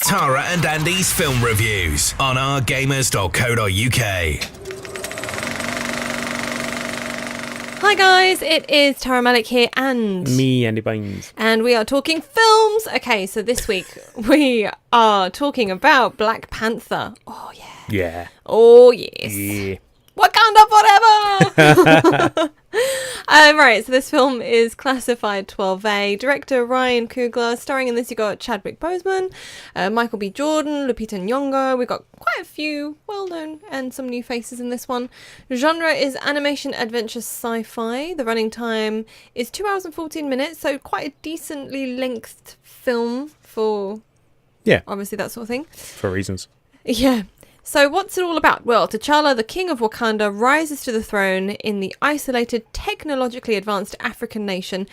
Tara and Andy's film reviews on OurGamers.co.uk. Hi guys, it is Tara Malik here and me, Andy Baines. And we are talking films. Okay, so this week we are talking about Black Panther. Oh yeah. Yeah. Oh yes. Yeah. Wakanda forever! Right, so this film is classified 12A. Director Ryan Coogler. Starring in this, you got Chadwick Boseman, Michael B. Jordan, Lupita Nyong'o. We've got quite a few well-known and some new faces in this one. Genre is animation, adventure, sci-fi. The running time is 2 hours and 14 minutes, so quite a decently lengthed film for... Yeah. Obviously that sort of thing. For reasons. Yeah. So what's it all about? Well, T'Challa, the king of Wakanda, rises to the throne in the isolated, technologically advanced African nation,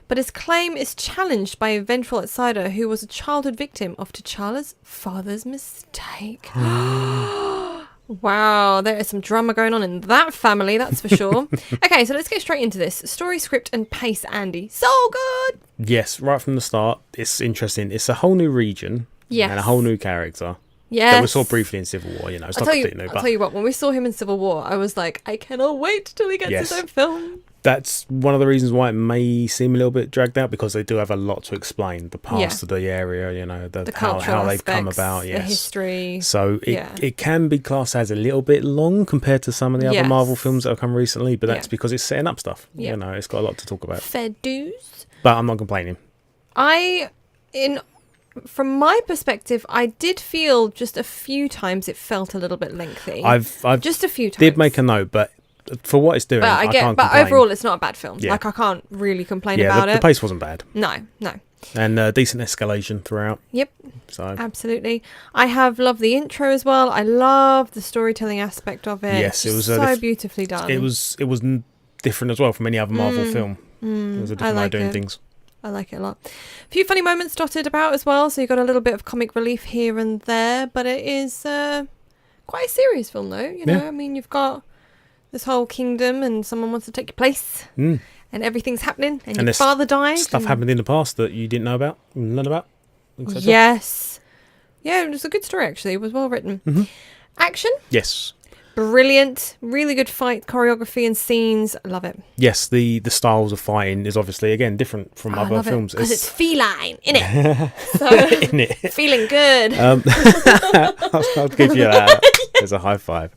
but his claim is challenged by a vengeful outsider who was a childhood victim of T'Challa's father's mistake. Wow, there is some drama going on in that family, that's for sure. Okay, so let's get straight into this. Story, script, and pace, Andy. So good! Yes, right from the start, it's interesting. It's a whole new region and a whole new character. Yes. That we saw briefly in Civil War, it's not completely new. I'll tell you what, when we saw him in Civil War, I was like, I cannot wait till he gets his own film. That's one of the reasons why it may seem a little bit dragged out, because they do have a lot to explain. The past of the area, the how they've come about, the history. So it can be classed as a little bit long compared to some of the other Marvel films that have come recently, but that's because it's setting up stuff. It's got a lot to talk about. Fair dues. But I'm not complaining. From my perspective, I did feel just a few times it felt a little bit lengthy. I've just a few times. Did make a note, but for what it's doing, I can't complain. But overall, it's not a bad film. Yeah. I can't really complain about it. The pace wasn't bad. No. And decent escalation throughout. Yep. So absolutely. I have loved the intro as well. I love the storytelling aspect of it. Yes, it was so beautifully done. It was different as well from any other Marvel film. It was a different way of doing things. I like it a lot. A few funny moments dotted about as well, so you got a little bit of comic relief here and there, but it is quite a serious film though, I mean, you've got this whole kingdom and someone wants to take your place and everything's happening and your father died. Stuff happened in the past that you didn't know about, learn about, etc. Yes. Yeah, it was a good story actually. It was well written. Mm-hmm. Action? Yes. Brilliant, really good fight choreography and scenes. I love it. Yes, the styles of fighting is obviously again different from other films because it's feline, innit? So innit? Feeling good. I'll give you that. There's a high five.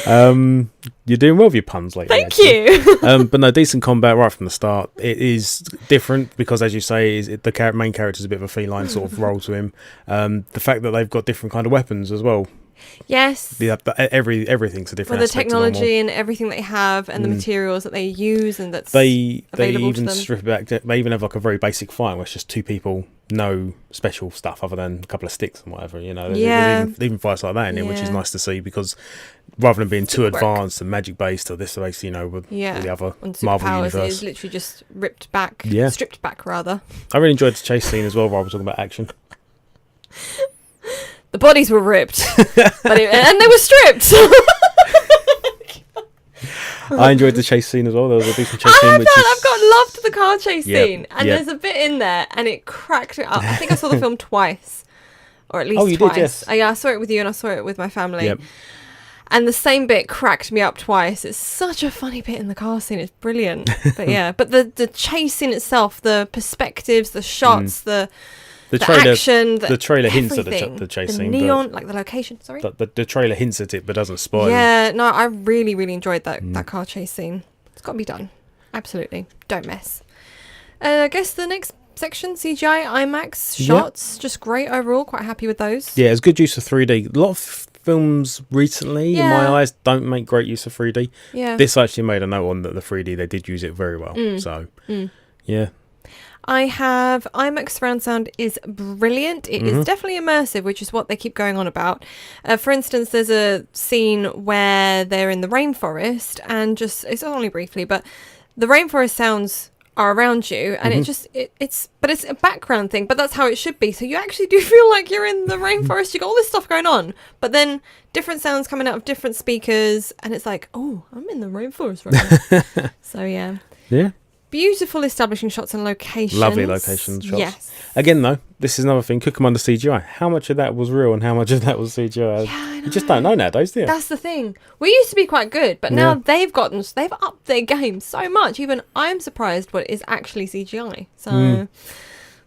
You're doing well with your puns lately. Thank you. But no, decent combat right from the start. It is different because, as you say, the main character is a bit of a feline sort of role to him. The fact that they've got different kind of weapons as well. Yes. Everything's a different. For the technology and everything they have and the materials that they use and that's available they even to them. strip it back. They even have like a very basic fight where it's just two people, no special stuff other than a couple of sticks and whatever. There's even fights like that in it, which is nice to see because rather than being too advanced and magic based or this based, with all the other Marvel universe, it is literally just stripped back rather. I really enjoyed the chase scene as well. While we're talking about action. The bodies were ripped, and they were stripped. I enjoyed the chase scene as well. There was a decent chase scene. I've got love to the car chase scene, and there's a bit in there, and it cracked me up. I think I saw the film twice, or at least twice. Did, yes. I saw it with you, and I saw it with my family. Yep. And the same bit cracked me up twice. It's such a funny bit in the car scene. It's brilliant. But the chase scene itself, the perspectives, the shots, the action, the trailer hints at the chase scene. Neon, like the location, sorry. The trailer hints at it, but doesn't spoil. Yeah, no, I really, really enjoyed that car chase scene. It's got to be done. Absolutely. Don't mess. I guess the next section, CGI, IMAX shots, just great overall. Quite happy with those. Yeah, it's good use of 3D. A lot of films recently, in my eyes, don't make great use of 3D. Yeah. This actually made a note on that the 3D, they did use it very well. Yeah. I have IMAX surround sound is brilliant. It is definitely immersive, which is what they keep going on about. For instance, there's a scene where they're in the rainforest and it's only briefly, but the rainforest sounds are around you and it's a background thing, but that's how it should be. So you actually do feel like you're in the rainforest. You got all this stuff going on, but then different sounds coming out of different speakers and it's like, oh, I'm in the rainforest right now. So yeah. beautiful establishing shots and locations. Lovely location shots. Yes. Again, though, this is another thing. Cook them under CGI. How much of that was real and how much of that was CGI? Yeah, you just don't know nowadays, do you? That's the thing. We used to be quite good, but now they've upped their game so much. Even I'm surprised what is actually CGI. So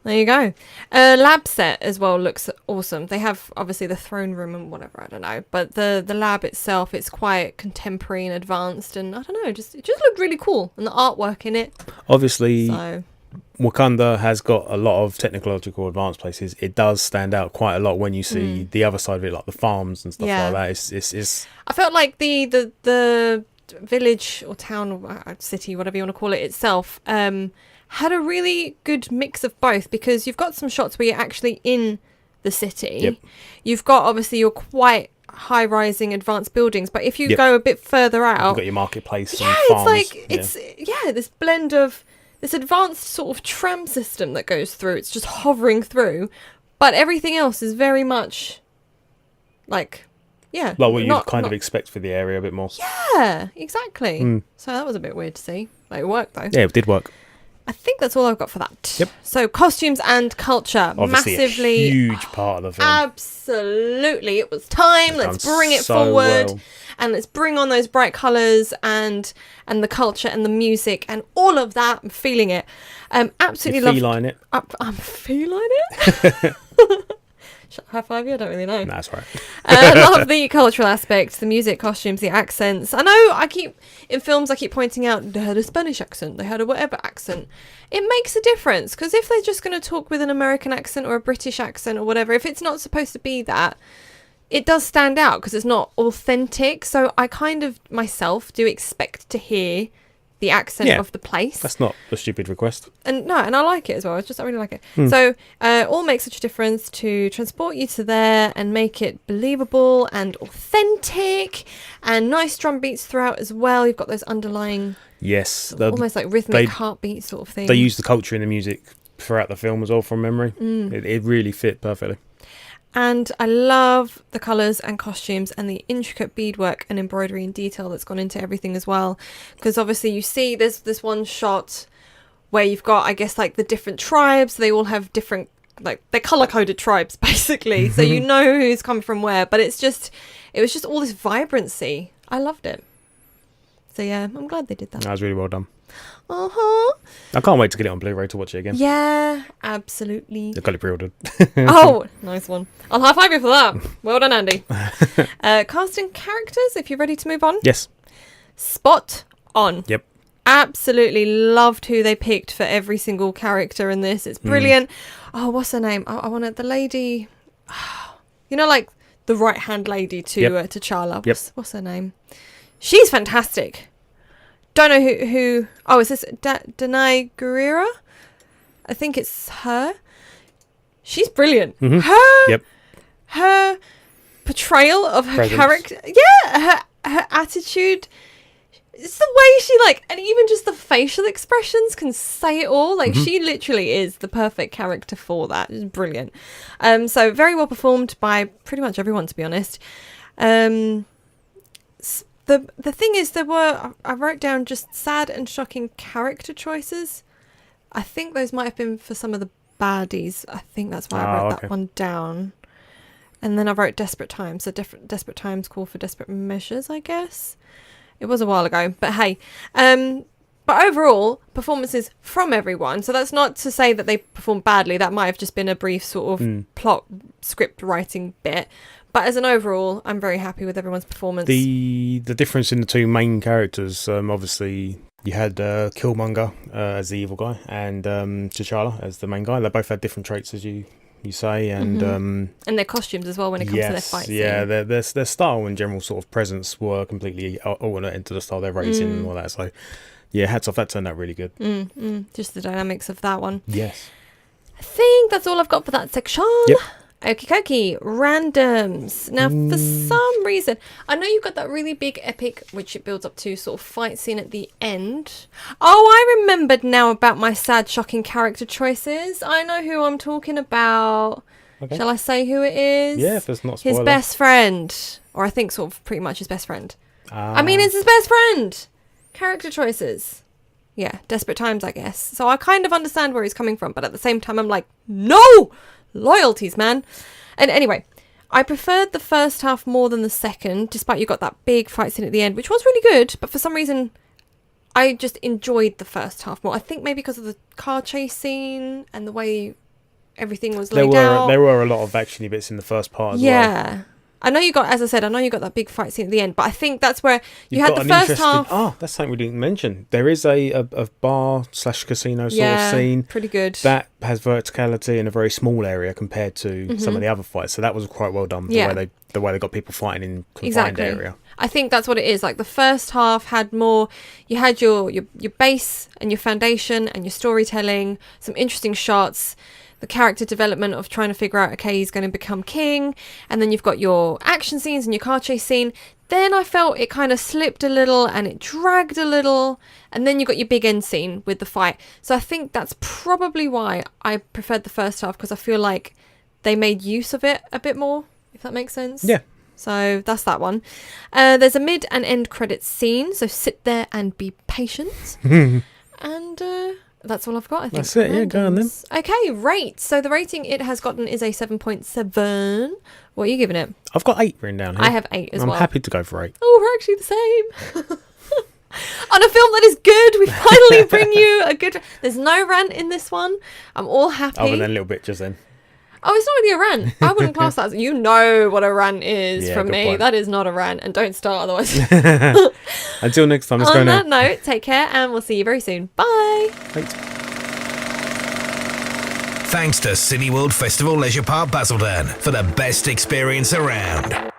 there you go. Lab set as well looks awesome. They have obviously the throne room and whatever, I don't know, but the lab itself, it's quite contemporary and advanced, and I don't know, it just looked really cool, and the artwork in it. Obviously, Wakanda has got a lot of technological advanced places. It does stand out quite a lot when you see the other side of it, like the farms and stuff like that. It's I felt like the village or town or city, whatever you want to call it itself, had a really good mix of both, because you've got some shots where you're actually in the city. Yep. You've got obviously your quite high-rising advanced buildings, but if you go a bit further out, you've got your marketplace and it's farms. like this blend of this advanced sort of tram system that goes through. It's just hovering through, but everything else is very much like like what you'd kind of expect for the area a bit more. Yeah, exactly. So that was a bit weird to see. Like, it worked though. Yeah, it did work. I think that's all I've got for that. Yep. So costumes and culture, obviously massively a huge part of the film. Absolutely, it was time. Let's bring it forward, and let's bring on those bright colours and the culture and the music and all of that. I'm feeling it. Absolutely love. Feline it. I'm feline it. High five you? I don't really know. No, that's right. I love the cultural aspects, the music, costumes, the accents. I know in films I keep pointing out they had a Spanish accent, they had a whatever accent. It makes a difference, because if they're just going to talk with an American accent or a British accent or whatever, if it's not supposed to be that, it does stand out because it's not authentic. So I kind of myself do expect to hear the accent of the place. That's not a stupid request. And I like it as well. I really like it. So all makes such a difference to transport you to there and make it believable and authentic, and nice drum beats throughout as well. You've got those underlying almost like rhythmic heartbeat sort of thing. They use the culture in the music throughout the film as well, from memory. It really fit perfectly. And I love the colours and costumes and the intricate beadwork and embroidery and detail that's gone into everything as well. Because obviously you see there's this one shot where you've got, I guess, like the different tribes. They all have different, like, they're colour-coded tribes, basically. So you know who's come from where. But it was just all this vibrancy. I loved it. So yeah, I'm glad they did that. That was really well done. Uh-huh. I can't wait to get it on Blu-ray to watch it again. Yeah, absolutely. I've got it pre-ordered. Oh, nice one. I'll high five you for that. Well done, Andy. Casting characters, if you're ready to move on. Yes. Spot on. Yep. Absolutely loved who they picked for every single character in this. It's brilliant. Oh, what's her name? I wanted the lady. You know, like the right-hand lady to T'Challa. What's her name? She's fantastic. Don't know who. Oh, is this Danai Gurira? I think it's her. She's brilliant. Her portrayal of her character. Yeah, her attitude. It's the way she and even just the facial expressions can say it all. Like she literally is the perfect character for that. It's brilliant. So very well performed by pretty much everyone, to be honest. The thing is, I wrote down just sad and shocking character choices. I think those might have been for some of the baddies. I think that's why I wrote that one down. And then I wrote desperate times. So desperate times call for desperate measures, I guess. It was a while ago, but hey. But overall, performances from everyone. So that's not to say that they performed badly. That might have just been a brief sort of plot script writing bit. But as an overall, I'm very happy with everyone's performance. The difference in the two main characters, obviously, you had Killmonger as the evil guy and T'Challa as the main guy. They both had different traits, as you say, and their costumes as well when it comes to their fights. Yeah, their style and general sort of presence were completely alternate into the style they're raising and all that. So, yeah, hats off. That turned out really good. Just the dynamics of that one. Yes. I think that's all I've got for that section. Yep. Okie dokie, randoms. Now, for some reason, I know you've got that really big epic, which it builds up to, sort of fight scene at the end. Oh, I remembered now about my sad, shocking character choices. I know who I'm talking about. Okay. Shall I say who it is? Yeah, if it's not spoiler. His best friend. Or I think sort of pretty much his best friend. I mean, it's his best friend. Character choices. Yeah, desperate times, I guess. So I kind of understand where he's coming from, but at the same time, I'm like, no! Loyalties, man. And anyway, I preferred the first half more than the second, despite you got that big fight scene at the end, which was really good, but for some reason, I just enjoyed the first half more. I think maybe because of the car chase scene and the way everything was laid out. There were a lot of actiony bits in the first part as well. Yeah. I know you got that big fight scene at the end, but I think that's where you had the first half. Oh, that's something we didn't mention. There is a bar/casino sort of scene. Pretty good. That has verticality in a very small area compared to some of the other fights. So that was quite well done. The way they got people fighting in confined area. I think that's what it is. Like the first half had more. You had your base and your foundation and your storytelling, some interesting shots. The character development of trying to figure out, okay, he's going to become king. And then you've got your action scenes and your car chase scene. Then I felt it kind of slipped a little and it dragged a little. And then you got your big end scene with the fight. So I think that's probably why I preferred the first half, because I feel like they made use of it a bit more, if that makes sense. Yeah. So that's that one. There's a mid and end credits scene. So sit there and be patient. And... that's all I've got, I think. That's it, yeah, go on then. Okay, rate. So the rating it has gotten is a 7.7. What are you giving it? I've got 8 written down here. I have 8 as well. I'm happy to go for 8. Oh, we're actually the same. On a film that is good, we finally bring you a good... There's no rant in this one. I'm all happy. Other than a little bit just then. Oh, it's not really a rant. I wouldn't class that as... You know what a rant is from me. Point. That is not a rant. And don't start otherwise. Until next time, let's go now. On that note, take care and we'll see you very soon. Bye. Thanks. Thanks to Cineworld Festival Leisure Park Basildon for the best experience around.